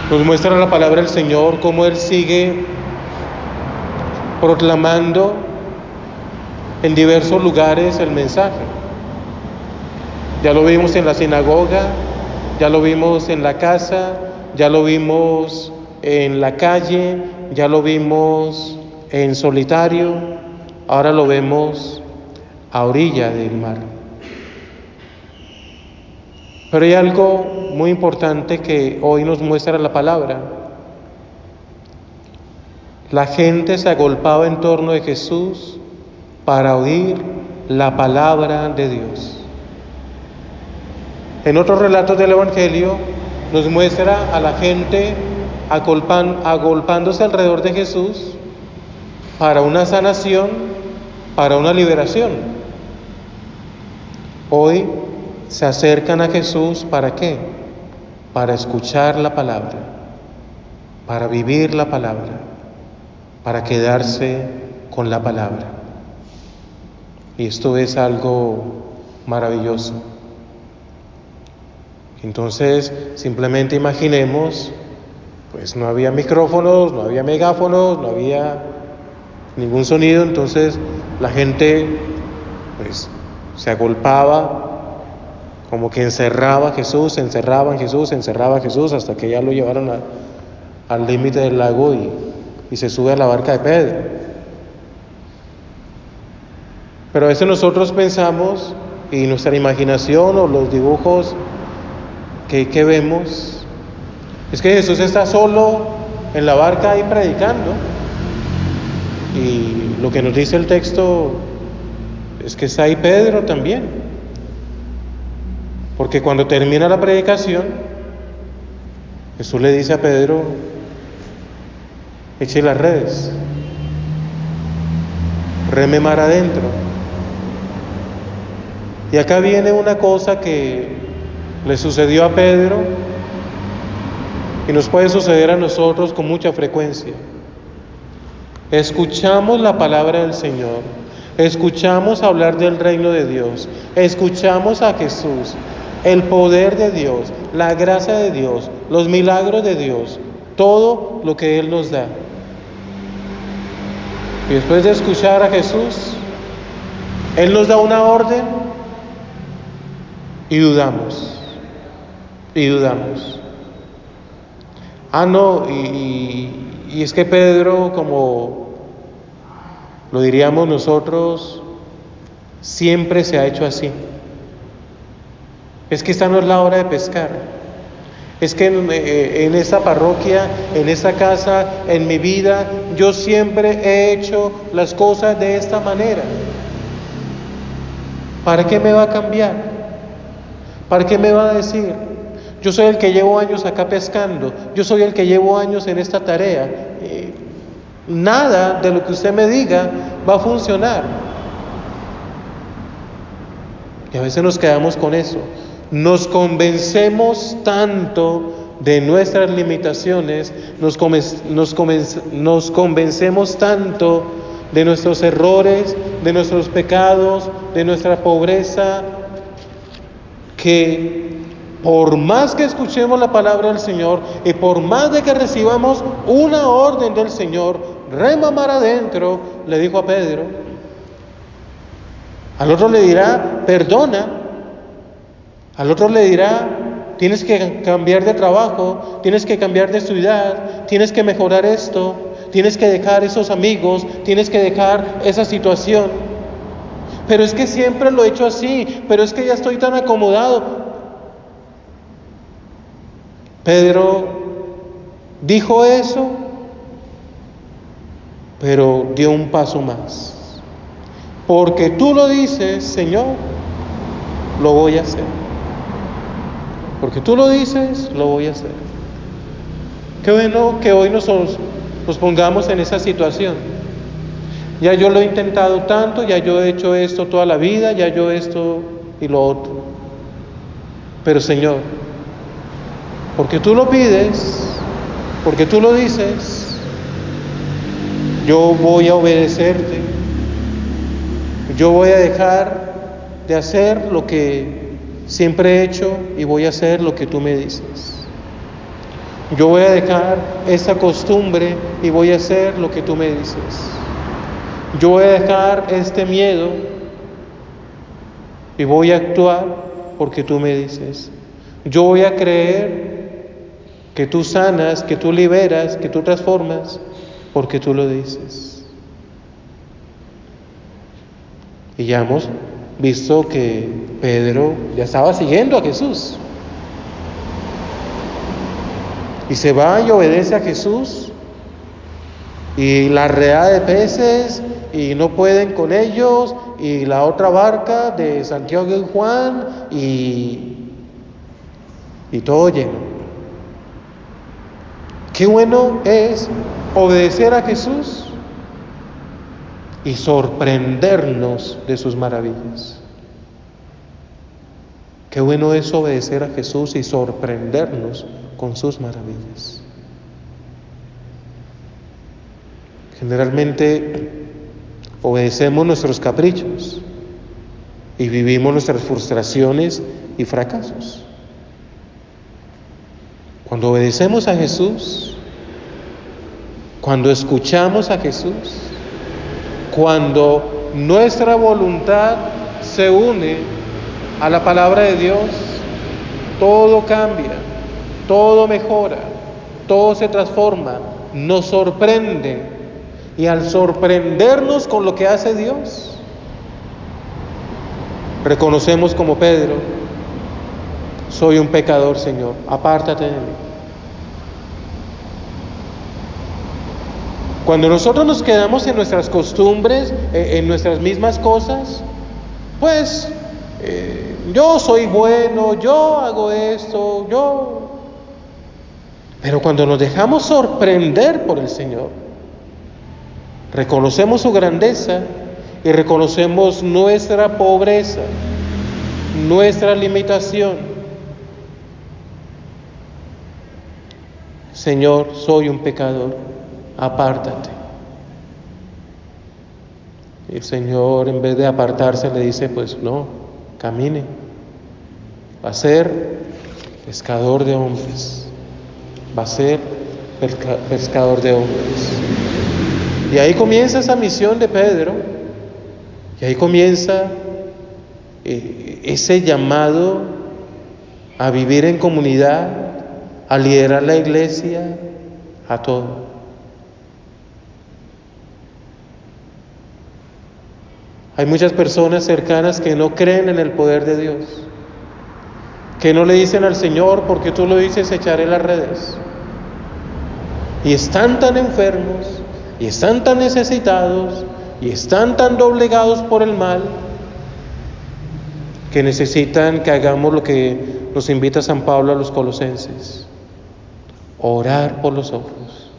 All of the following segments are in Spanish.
Nos muestra la palabra del Señor, cómo Él sigue proclamando en diversos lugares el mensaje. Ya lo vimos en la sinagoga, ya lo vimos en la casa, ya lo vimos en la calle, ya lo vimos en solitario, ahora lo vemos a orilla del mar. Pero hay algo muy importante que hoy nos muestra la palabra. La gente se agolpaba en torno de Jesús para oír la palabra de Dios. En otros relatos del Evangelio nos muestra a la gente agolpándose alrededor de Jesús para una sanación, para una liberación. Hoy se acercan a Jesús, ¿para qué? Para escuchar la palabra, para vivir la palabra, para quedarse con la palabra. Y esto es algo maravilloso. Entonces, simplemente imaginemos, pues no había micrófonos, no había megáfonos, no había ningún sonido, entonces la gente pues se agolpaba, como que encerraba a Jesús, encerraba a Jesús, encerraba a Jesús, hasta que ya lo llevaron al límite del lago y se sube a la barca de Pedro. Pero a veces nosotros pensamos, y nuestra imaginación o los dibujos que vemos, es que Jesús está solo en la barca ahí predicando, y lo que nos dice el texto es que está ahí Pedro también. Porque cuando termina la predicación, Jesús le dice a Pedro, eche las redes, reme mar adentro. Y acá viene una cosa que le sucedió a Pedro y nos puede suceder a nosotros con mucha frecuencia. Escuchamos la palabra del Señor, escuchamos hablar del reino de Dios, escuchamos a Jesús, el poder de Dios, la gracia de Dios, los milagros de Dios, todo lo que Él nos da. Y después de escuchar a Jesús, Él nos da una orden y dudamos. Y es que Pedro, como lo diríamos nosotros, siempre se ha hecho así. Es que esta no es la hora de pescar. Es que en esta parroquia, en esta casa, en mi vida, yo siempre he hecho las cosas de esta manera. ¿Para qué me va a cambiar? ¿Para qué me va a decir? Yo soy el que llevo años acá pescando, yo soy el que llevo años en esta tarea. Nada de lo que usted me diga va a funcionar. Y a veces nos quedamos con eso. Nos convencemos tanto de nuestras limitaciones, nos convencemos tanto de nuestros errores, de nuestros pecados, de nuestra pobreza, que por más que escuchemos la palabra del Señor y por más de que recibamos una orden del Señor, rema mar adentro, le dijo a Pedro, al otro le dirá, perdona, al otro le dirá, tienes que cambiar de trabajo, tienes que cambiar de ciudad, tienes que mejorar esto, tienes que dejar esos amigos, tienes que dejar esa situación. Pero es que siempre lo he hecho así, pero es que ya estoy tan acomodado. Pedro dijo eso, pero dio un paso más. Porque tú lo dices, Señor, lo voy a hacer. Porque tú lo dices, lo voy a hacer. Qué bueno que hoy nos pongamos en esa situación. Ya yo lo he intentado tanto, ya yo he hecho esto toda la vida, ya yo esto y lo otro. Pero Señor, porque tú lo pides, porque tú lo dices, yo voy a obedecerte. Yo voy a dejar de hacer lo que siempre he hecho y voy a hacer lo que tú me dices. Yo voy a dejar esa costumbre y voy a hacer lo que tú me dices. Yo voy a dejar este miedo y voy a actuar porque tú me dices. Yo voy a creer que tú sanas, que tú liberas, que tú transformas, porque tú lo dices. Y ya hemos visto que Pedro ya estaba siguiendo a Jesús. Y se va y obedece a Jesús. Y la reada de peces, y no pueden con ellos, y la otra barca de Santiago y Juan, y todo lleno. Qué bueno es obedecer a Jesús y sorprendernos de sus maravillas. Qué bueno es obedecer a Jesús y sorprendernos con sus maravillas. Generalmente obedecemos nuestros caprichos y vivimos nuestras frustraciones y fracasos. Cuando obedecemos a Jesús, cuando escuchamos a Jesús, cuando nuestra voluntad se une a la palabra de Dios, todo cambia, todo mejora, todo se transforma, nos sorprende. Y al sorprendernos con lo que hace Dios, reconocemos como Pedro: soy un pecador, Señor, apártate de mí. Cuando nosotros nos quedamos en nuestras costumbres, en nuestras mismas cosas, pues yo soy bueno, yo hago esto, Pero cuando nos dejamos sorprender por el Señor, reconocemos su grandeza y reconocemos nuestra pobreza, nuestra limitación. Señor, soy un pecador, apártate. Y el Señor, en vez de apartarse, le dice: pues no, camine, va a ser pescador de hombres, va a ser pescador de hombres. Y ahí comienza esa misión de Pedro, y ahí comienza ese llamado a vivir en comunidad, a liderar la iglesia, a todo. Hay muchas personas cercanas que no creen en el poder de Dios, que no le dicen al Señor: porque tú lo dices, echaré las redes. Y están tan enfermos, y están tan necesitados, y están tan doblegados por el mal, que necesitan que hagamos lo que nos invita San Pablo a los Colosenses: orar por los otros,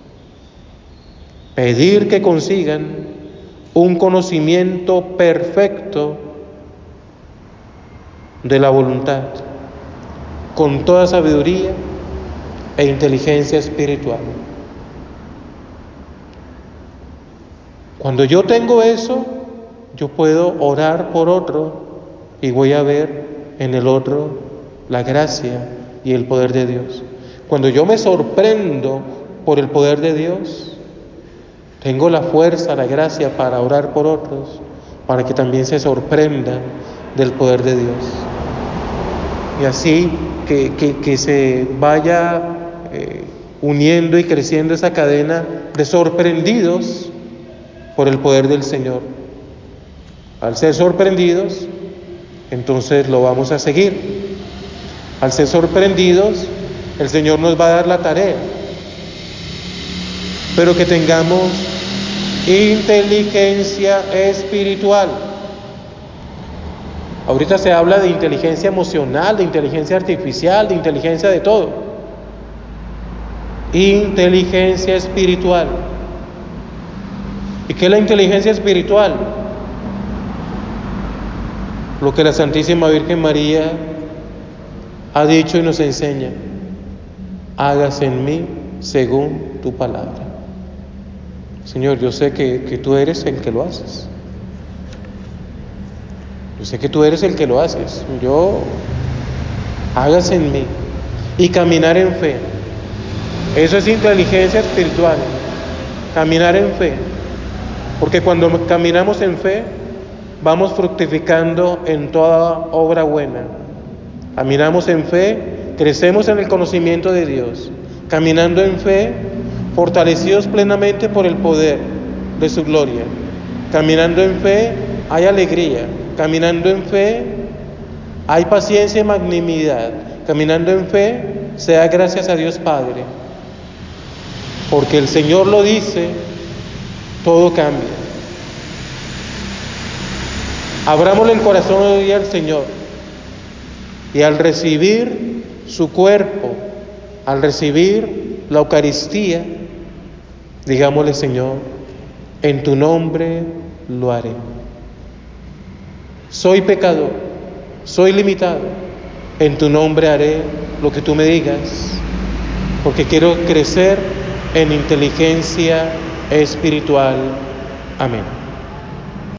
pedir que consigan un conocimiento perfecto de la voluntad, con toda sabiduría e inteligencia espiritual. Cuando yo tengo eso, yo puedo orar por otro y voy a ver en el otro la gracia y el poder de Dios. Cuando yo me sorprendo por el poder de Dios, tengo la fuerza, la gracia para orar por otros, para que también se sorprendan del poder de Dios. Y así que se vaya uniendo y creciendo esa cadena de sorprendidos por el poder del Señor. Al ser sorprendidos, entonces lo vamos a seguir. Al ser sorprendidos, el Señor nos va a dar la tarea, pero que tengamos inteligencia espiritual. Ahorita se habla de inteligencia emocional, de inteligencia artificial, de inteligencia de todo. Inteligencia espiritual. ¿Y qué es la inteligencia espiritual? Lo que la Santísima Virgen María ha dicho y nos enseña: hágase en mí según tu palabra. Señor, yo sé que tú eres el que lo haces. Yo sé que tú eres el que lo haces. Hágase en mí. Y caminar en fe. Eso es inteligencia espiritual, caminar en fe. Porque cuando caminamos en fe, vamos fructificando en toda obra buena. Caminamos en fe, crecemos en el conocimiento de Dios. Caminando en fe, fortalecidos plenamente por el poder de su gloria. Caminando en fe, hay alegría. Caminando en fe, hay paciencia y magnanimidad. Caminando en fe, se da gracias a Dios Padre. Porque el Señor lo dice, todo cambia. Abrámosle el corazón hoy al Señor. Y al recibir su cuerpo, al recibir la Eucaristía, digámosle: Señor, en tu nombre lo haré. Soy pecador, soy limitado, en tu nombre haré lo que tú me digas, porque quiero crecer en inteligencia espiritual. Amén.